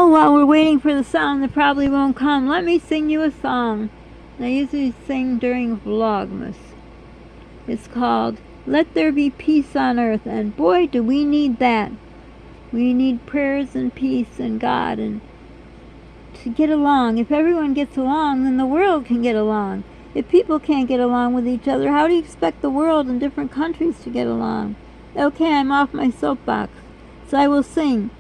Well, while we're waiting for the sound that probably won't come, let me sing you a song. I usually sing during Vlogmas. It's called Let There Be Peace on Earth, and boy, do we need that. We need prayers and peace and God and to get along. If everyone gets along, then the world can get along. If people can't get along with each other, how do you expect the world and different countries to get along? Okay, I'm off my soapbox, so I will sing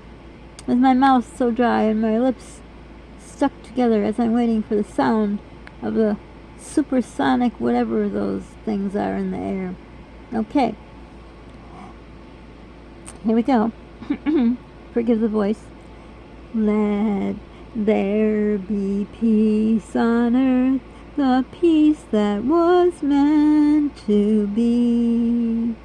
with my mouth so dry and my lips stuck together as I'm waiting for the sound of the supersonic whatever those things are in the air. Okay. Here we go. Forgive the voice. Let there be peace on earth, the peace that was meant to be.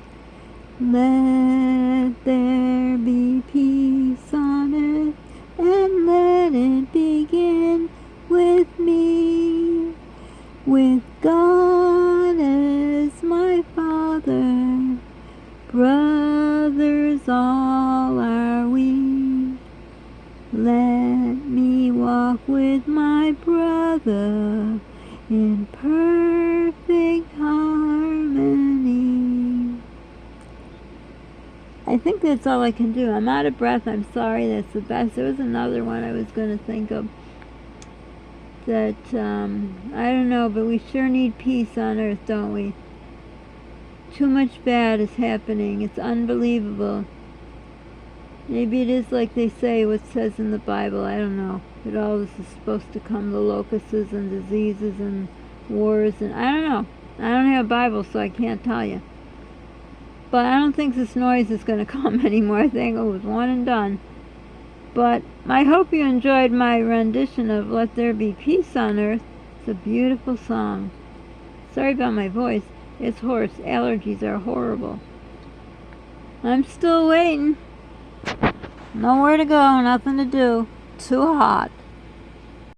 Let there be peace on earth, and let it begin with me. With God as my Father, brothers all are we. Let me walk with my brother in perfect harmony. I think that's all I can do. I'm out of breath. I'm sorry. That's the best. There was another one I was going to think of that, I don't know, but we sure need peace on earth, don't we? Too much bad is happening. It's unbelievable. Maybe it is like they say, what says in the Bible. I don't know. That all this is supposed to come, the locusts and diseases and wars, and I don't know. I don't have a Bible, so I can't tell you. But I don't think this noise is going to come anymore. I think it was one and done. But I hope you enjoyed my rendition of Let There Be Peace on Earth. It's a beautiful song. Sorry about my voice. It's hoarse. Allergies are horrible. I'm still waiting. Nowhere to go, nothing to do. Too hot.